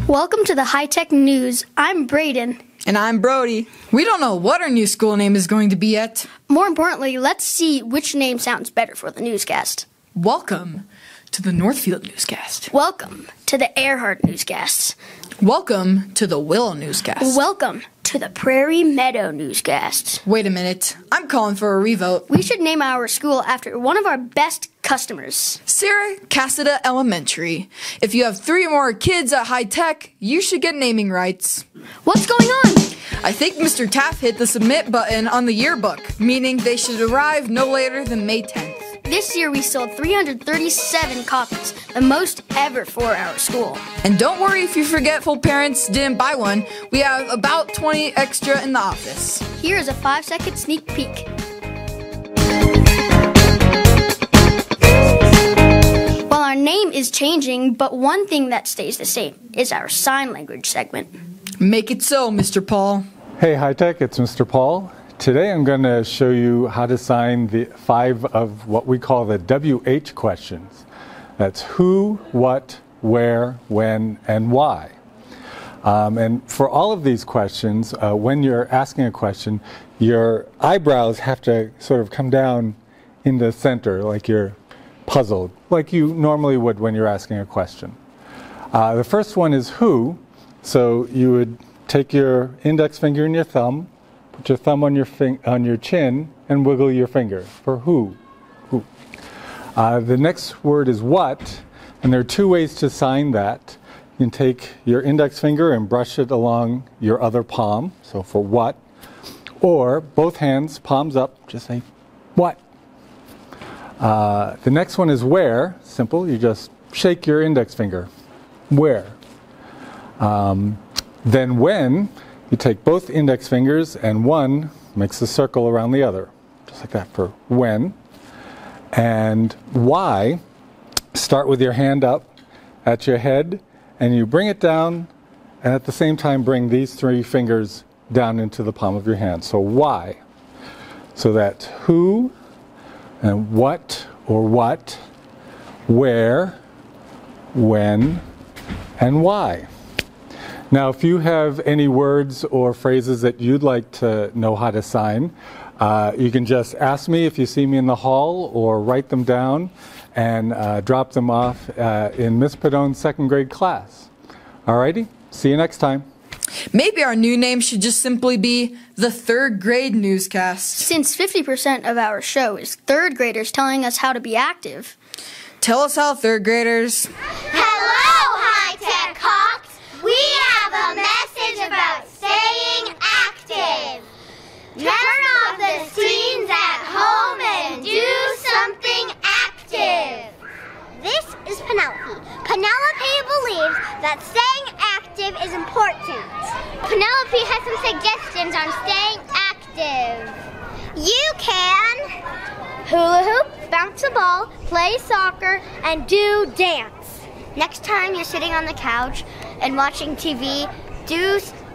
Welcome to the High-Tech News. I'm Braden. And I'm Brody. We don't know what our new school name is going to be yet. More importantly, let's see which name sounds better for the newscast. Welcome to the Northfield Newscast. Welcome to the Earhart Newscast. Welcome to the Willow Newscast. Welcome to the Prairie Meadow Newscast. Wait a minute. I'm calling for a revote. We should name our school after one of our best customers. Sarah Cassida Elementary. If you have 3 or more kids at High Tech, you should get naming rights. What's going on? I think Mr. Taft hit the submit button on the yearbook, meaning they should arrive no later than May 10th. This year we sold 337 copies, the most ever for our school. And don't worry if you forgetful parents didn't buy one. We have about 20 extra in the office. Here's a 5-second sneak peek. Well, our name is changing, but one thing that stays the same is our sign language segment. Make it so, Mr. Paul. Hey, High Tech, it's Mr. Paul. Today I'm going to show you how to sign the 5 of what we call the WH questions. That's who, what, where, when, and why. And for all of these questions, when you're asking a question, your eyebrows have to sort of come down in the center, like you're puzzled, like you normally would when you're asking a question. The first one is who. So you would take your index finger and your thumb, put your thumb on your chin, and wiggle your finger for who. Who. The next word is what, and there are 2 ways to sign that. You can take your index finger and brush it along your other palm, so for what, or both hands, palms up, just say what. The next one is where. Simple, you just shake your index finger. Where. Then when, you take both index fingers and one makes a circle around the other, just like that for when. And why, start with your hand up at your head and you bring it down, and at the same time bring these 3 fingers down into the palm of your hand. So why? So that's who, and what or what, where, when, and why. Now, if you have any words or phrases that you'd like to know how to sign, you can just ask me if you see me in the hall, or write them down and drop them off in Miss Padone's 2nd grade class. Alrighty, see you next time. Maybe our new name should just simply be the 3rd grade newscast. Since 50% of our show is 3rd graders telling us how to be active. Tell us how, 3rd graders. Hello, High-Tech Hawks. We have a message about staying active. Turn off the screens at home and do something active. This is Penelope. Penelope believes that staying active is important. Penelope has some suggestions on staying active. You can hula hoop, bounce a ball, play soccer, and do dance. Next time you're sitting on the couch and watching TV,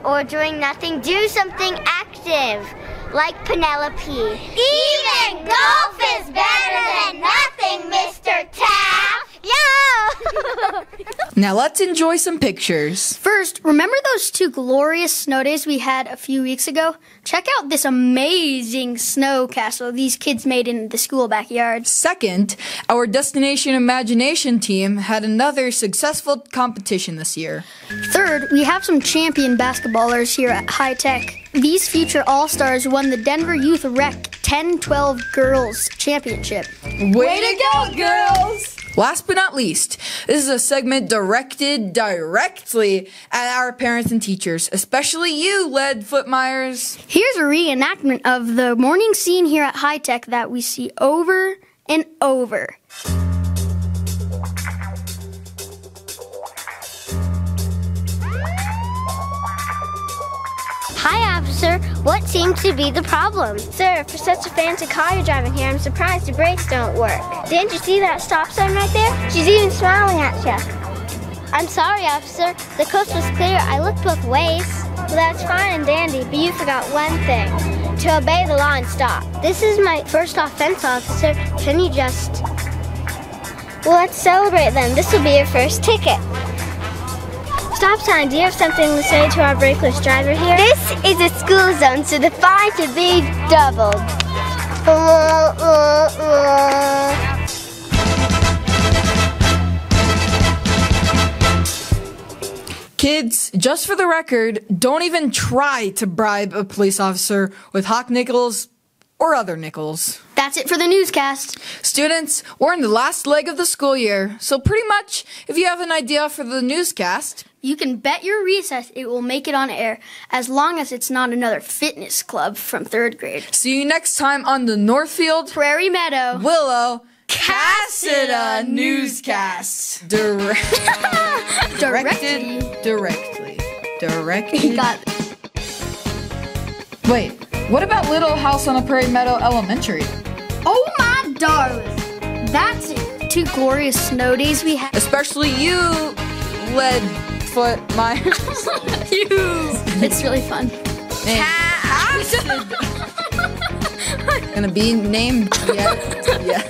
or doing nothing, do something active, like Penelope. Even golf is better than nothing, Mr. Taft! Yeah! Now let's enjoy some pictures. First, remember those 2 glorious snow days we had a few weeks ago? Check out this amazing snow castle these kids made in the school backyard. Second, our Destination Imagination team had another successful competition this year. Third, we have some champion basketballers here at High Tech. These future All-Stars won the Denver Youth Rec 10-12 Girls Championship. Way to go, girls! Last but not least, this is a segment directed directly at our parents and teachers, especially you, Lead Footmyers. Here's a reenactment of the morning scene here at High Tech that we see over and over. Hi, officer. What seems to be the problem? Sir, for such a fancy car you're driving here, I'm surprised the brakes don't work. Didn't you see that stop sign right there? She's even smiling at you. I'm sorry, officer. The coast was clear. I looked both ways. Well, that's fine and dandy, but you forgot one thing. To obey the law and stop. This is my first offense, officer. Can you just... Well, let's celebrate then. This will be your first ticket. stop sign. Do you have something to say to our brakeless driver here? This is a school zone, so the fine should be doubled. Kids, just for the record, don't even try to bribe a police officer with hot nickels or other nickels. That's it for the newscast. Students, we're in the last leg of the school year, so pretty much if you have an idea for the newscast, You can bet your recess it will make it on air, as long as it's not another fitness club from 3rd grade. see you next time on the Northfield Prairie Meadow. Willow Cassida Newscast. Directly. Directly. You got it. Wait, what about Little House on the Prairie Meadow Elementary? Oh my darling. That's it. 2 glorious snow days we had. Especially you, Leadfoot Myers. It's really fun. Gonna be named yet. Yeah.